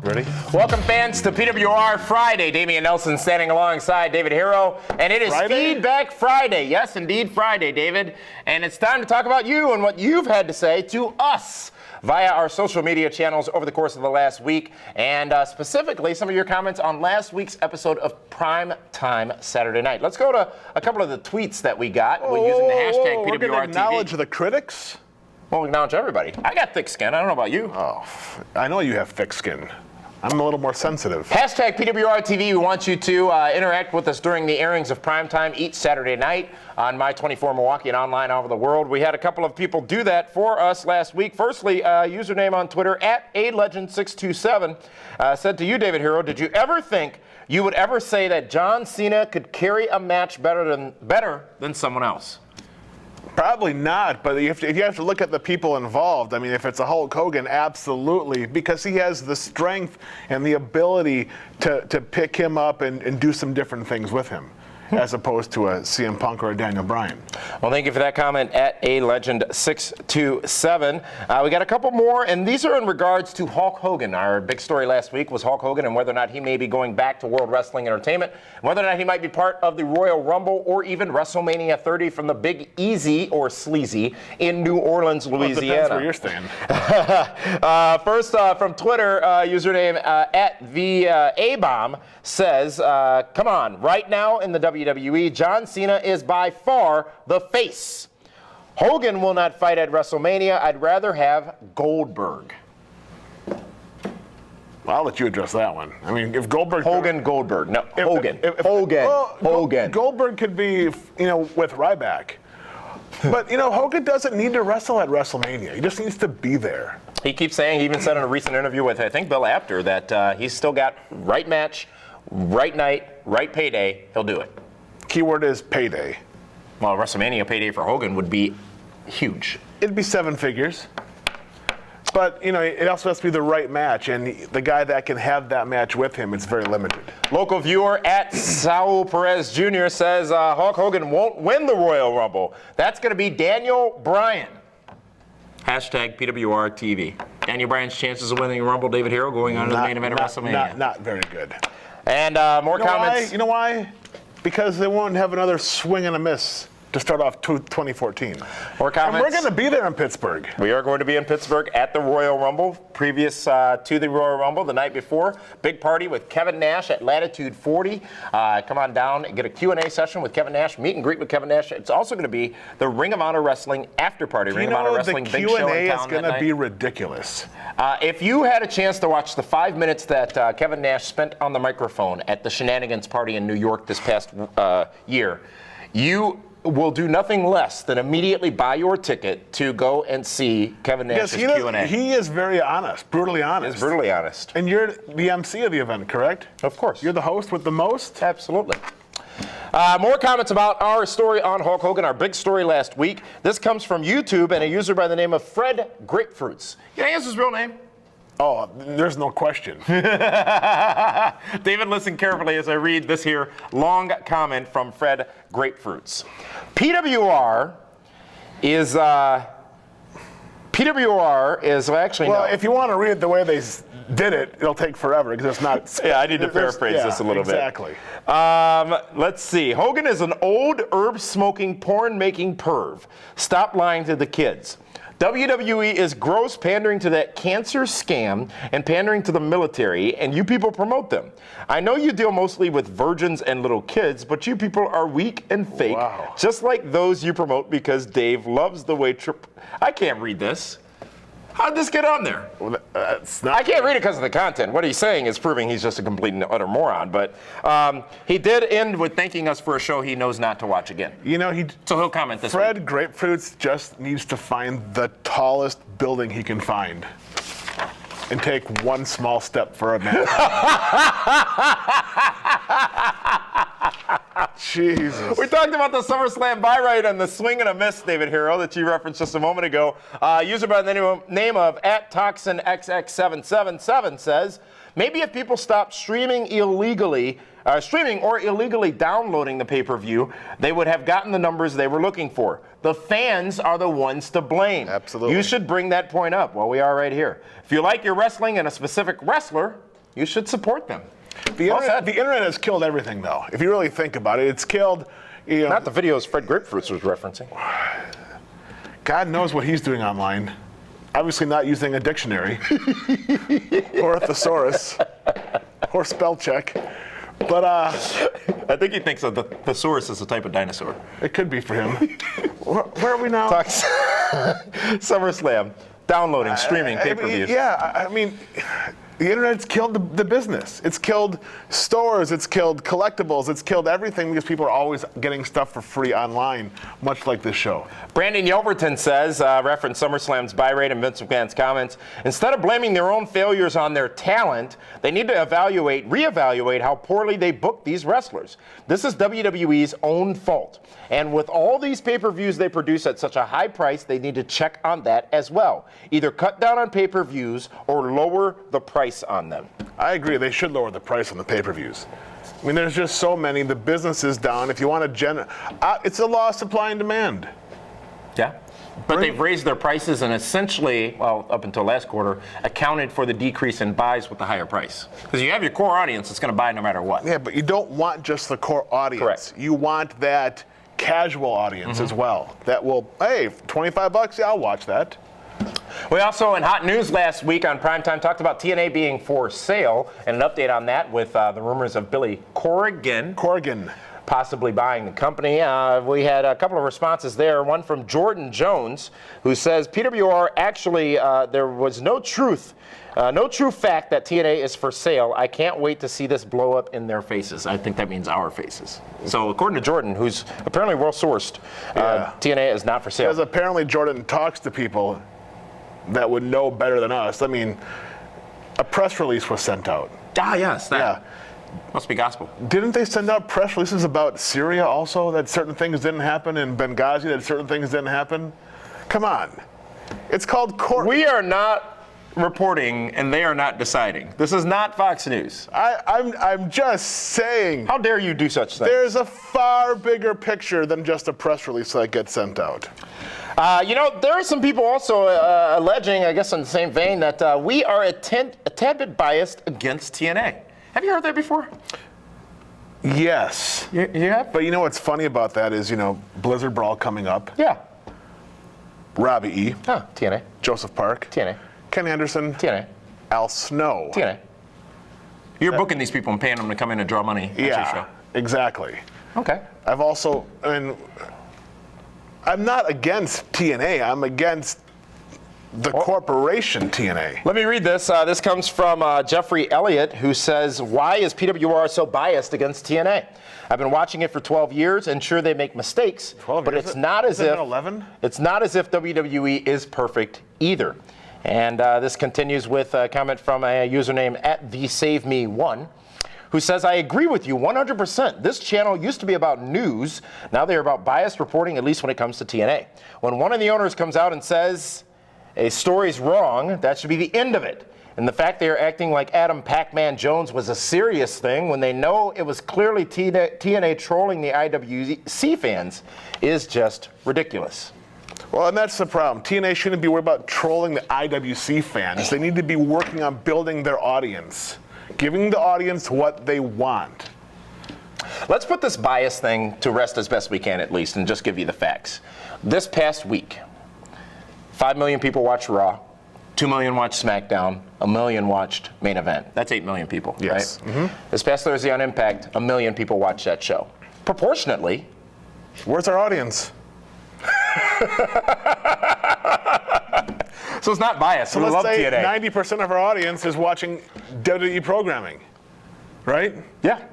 Ready? Welcome, fans, to PWR Friday. Damian Nelson standing alongside David Hero, and it is Friday? Feedback Friday. Yes, indeed, Friday, David. And it's time to talk about you and what you've had to say to us via our social media channels over the course of the last week, and specifically some of your comments on last week's episode of Prime Time Saturday Night. Let's go to a couple of the tweets that we got using the hashtag PWRTV. We're going to acknowledge the critics? Well, we acknowledge everybody. I got thick skin. I don't know about you. Oh, I know you have thick skin. I'm a little more sensitive. Hashtag PWRTV. We want you to interact with us during the airings of Primetime each Saturday night on My24 Milwaukee and online all over the world. We had a couple of people do that for us last week. Firstly, username on Twitter, @alegend627, said to you, David Hero, did you ever think you would ever say that John Cena could carry a match better than someone else? Probably not, but if you have to look at the people involved, I mean, if it's a Hulk Hogan, absolutely, because he has the strength and the ability to pick him up and do some different things with him, as opposed to a CM Punk or a Daniel Bryan. Well, thank you for that comment, @alegend627. We got a couple more, and these are in regards to Hulk Hogan. Our big story last week was Hulk Hogan and whether or not he may be going back to World Wrestling Entertainment, whether or not he might be part of the Royal Rumble or even WrestleMania 30 from the Big Easy or Sleazy in New Orleans, Louisiana. Well, depends where you're staying. First, from Twitter, username @theabomb says, come on, right now in the WWE, John Cena is by far the face. Hogan will not fight at WrestleMania. I'd rather have Goldberg. Well, I'll let you address that one. I mean, if Goldberg... Goldberg. No, Hogan. Goldberg could be, with Ryback. But, Hogan doesn't need to wrestle at WrestleMania. He just needs to be there. He keeps saying, he even said in a recent interview with, I think, Bill Apter, that he's still got right match, right night, right payday. He'll do it. Keyword is payday. Well, WrestleMania payday for Hogan would be huge. It'd be 7 figures. But, it also has to be the right match, and the guy that can have that match with him is very limited. Local viewer @Saul Perez Jr. says Hulk Hogan won't win the Royal Rumble. That's going to be Daniel Bryan. Hashtag PWRTV. Daniel Bryan's chances of winning the Rumble, David Hero, going on to the main event of WrestleMania. Not very good. And more comments. You know why? Because they won't have another swing and a miss to start off 2014. More comments. And we're going to be there in Pittsburgh. We are going to be in Pittsburgh at the Royal Rumble. Previous to the Royal Rumble, the night before, big party with Kevin Nash at Latitude 40. Come on down and get a Q&A session with Kevin Nash, meet and greet with Kevin Nash. It's also going to be the Ring of Honor Wrestling after party. Ring of Honor Wrestling big show in town. The Q&A is going to be ridiculous. If you had a chance to watch the 5 minutes that Kevin Nash spent on the microphone at the Shenanigans party in New York this past year, you will do nothing less than immediately buy your ticket to go and see Kevin Nash's Q&A. He is very honest, brutally honest. He's brutally honest. And you're the MC of the event, correct? Of course. You're the host with the most? Absolutely. More comments about our story on Hulk Hogan, our big story last week. This comes from YouTube and a user by the name of Fred Grapefruits. Can I ask his real name? Oh, there's no question. David, listen carefully as I read this here long comment from Fred Grapefruits. PWR is actually well, no. if you want to read it the way they did it, it'll take forever because it's not. Yeah, I need to paraphrase this a little exactly. bit. Let's see. Hogan is an old herb-smoking, porn-making perv. Stop lying to the kids. WWE is gross, pandering to that cancer scam and pandering to the military, and you people promote them. I know you deal mostly with virgins and little kids, but you people are weak and fake, just like those you promote because Dave loves the way I can't read this. How'd this get on there? Well, I can't read it because of the content. What he's saying is proving he's just a complete and utter moron. But he did end with thanking us for a show he knows not to watch again. So he'll comment this Fred week. Grapefruits just needs to find the tallest building he can find and take one small step for a man. Jesus. We talked about the SummerSlam buy rate and the swing and a miss, David Hero, that you referenced just a moment ago. User by the name of @ToxinXX777 says, maybe if people stop streaming or illegally downloading the pay-per-view, they would have gotten the numbers they were looking for. The fans are the ones to blame. Absolutely. You should bring that point up. Well, we are right here. If you like your wrestling and a specific wrestler, you should support them. The Well said. internet has killed everything, though. If you really think about it, it's killed. You know, Not the videos Fred Grapefruits was referencing. God knows what he's doing online. Obviously not using a dictionary or a thesaurus or spell check. But I think he thinks of the thesaurus as a type of dinosaur. it could be for him. Where are we now? Talks SummerSlam, downloading, streaming, pay-per-views. I mean, the internet's killed the business. It's killed stores. It's killed collectibles. It's killed everything because people are always getting stuff for free online, much like this show. Brandon Yelverton says, reference SummerSlam's buy rate and Vince McMahon's comments, instead of blaming their own failures on their talent, they need to reevaluate how poorly they book these wrestlers. This is WWE's own fault. And with all these pay-per-views they produce at such a high price, they need to check on that as well. Either cut down on pay-per-views or lower the price on them. I agree. They should lower the price on the pay-per-views. I mean, there's just so many. The business is down. If you want to it's a law of supply and demand. Yeah. But they've raised their prices and essentially, well, up until last quarter, accounted for the decrease in buys with the higher price. Because you have your core audience that's going to buy no matter what. Yeah, but you don't want just the core audience. Correct. You want that casual audience as well. That will, hey, $25, yeah, I'll watch that. We also, in hot news last week on Primetime, talked about TNA being for sale, and an update on that with the rumors of Billy Corrigan possibly buying the company. We had a couple of responses there. One from Jordan Jones, who says PWR actually there was no true fact that TNA is for sale. I can't wait to see this blow up in their faces. I think that means our faces. So according to Jordan, who's apparently well sourced, TNA is not for sale. Because apparently Jordan talks to people that would know better than us. I mean, a press release was sent out. Ah, yes, that Yeah. must be gospel. Didn't they send out press releases about Syria also, that certain things didn't happen, and Benghazi, that certain things didn't happen? Come on. It's called court. We are not reporting, and they are not deciding. This is not Fox News. I'm just saying. How dare you do such things? There's a far bigger picture than just a press release that gets sent out. There are some people also alleging, I guess in the same vein, that we are a tad bit biased against TNA. Have you heard that before? Yes. You have? But you know what's funny about that is, Blizzard Brawl coming up. Yeah. Robbie E. Huh, TNA. Joseph Park. TNA. Ken Anderson. TNA. Al Snow. TNA. You're booking these people and paying them to come in and draw money at your show. Exactly. Okay. I'm not against TNA. I'm against the corporation TNA. Let me read this. This comes from Jeffrey Elliott, who says, why is PWR so biased against TNA? I've been watching it for 12 years, and sure, they make mistakes, 12 but years? it's not as if 11? It's not as if WWE is perfect either. And this continues with a comment from a username @TheSaveMe1, who says, I agree with you 100%. This channel used to be about news. Now they're about biased reporting, at least when it comes to TNA. When one of the owners comes out and says a story's wrong, that should be the end of it. And the fact they are acting like Adam Pac-Man Jones was a serious thing when they know it was clearly TNA trolling the IWC fans is just ridiculous. Well, and that's the problem. TNA shouldn't be worried about trolling the IWC fans. They need to be working on building their audience, giving the audience what they want. Let's put this bias thing to rest as best we can, at least, and just give you the facts. This past week, 5 million people watched Raw, 2 million watched SmackDown, 1 million watched Main Event. That's 8 million people, Yes. right? Mm-hmm. This past Thursday on Impact, 1 million people watched that show. Proportionately, Where's our audience? so it's not biased. So we let's love say TNA. 90% of our audience is watching WWE programming, right? Yeah.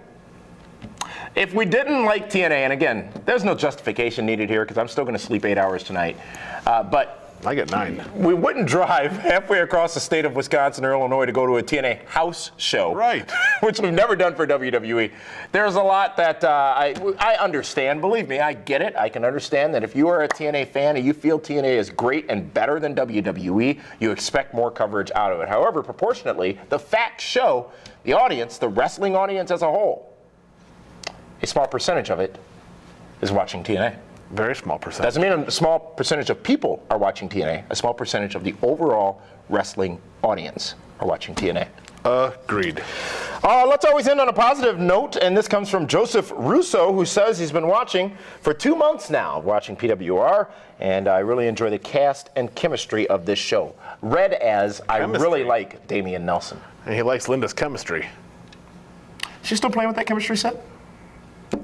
If we didn't like TNA, and again, there's no justification needed here because I'm still going to sleep 8 hours tonight, but I get 9. we wouldn't drive halfway across the state of Wisconsin or Illinois to go to a TNA house show. Right. Which we've never done for WWE. There's a lot that I understand. Believe me, I get it. I can understand that if you are a TNA fan and you feel TNA is great and better than WWE, you expect more coverage out of it. However, proportionately, the facts show the audience, the wrestling audience as a whole, a small percentage of it is watching TNA. Very small percentage. Doesn't mean a small percentage of people are watching TNA. A small percentage of the overall wrestling audience are watching TNA. Agreed. Let's always end on a positive note, and this comes from Joseph Russo, who says he's been watching for 2 months now, watching PWR, and I really enjoy the cast and chemistry of this show. Read as, I really like Damian Nelson. And he likes Linda's chemistry. She's still playing with that chemistry set?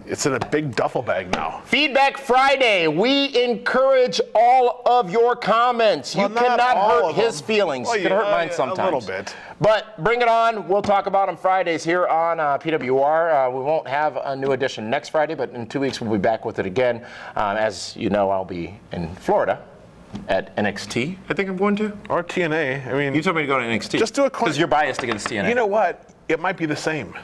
It's in a big duffel bag now. Feedback Friday. We encourage all of your comments. Well, you not cannot all hurt of his them. feelings. Well, you can hurt mine sometimes. A little bit. But bring it on. We'll talk about them Fridays here on PWR. We won't have a new edition next Friday, but in 2 weeks we'll be back with it again. As you know, I'll be in Florida at NXT. I think I'm going to. Or TNA. I mean, You told me to go to NXT. Just do a because you're biased against TNA. You know what? It might be the same.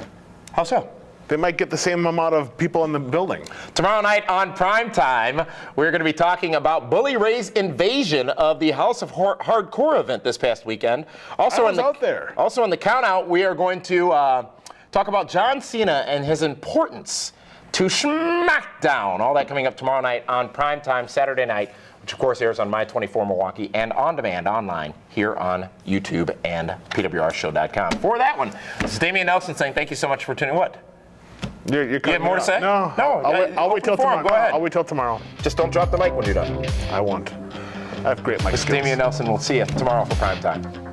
How so? They might get the same amount of people in the building. Tomorrow night on Primetime, we're going to be talking about Bully Ray's invasion of the House of Hardcore event this past weekend. Also, I was out there. Also on the countout, we are going to talk about John Cena and his importance to SmackDown. All that coming up tomorrow night on Primetime Saturday night, which of course airs on My24 Milwaukee and on demand online here on YouTube and PWRshow.com. For that one, this is Damian Nelson saying thank you so much for tuning in. What? You have more to say? No. I'll wait till tomorrow. Go ahead. I'll wait till tomorrow. Just don't drop the mic when you're done. I won't. I have great mic This is skills. Damian Nelson. We'll see you tomorrow for Primetime.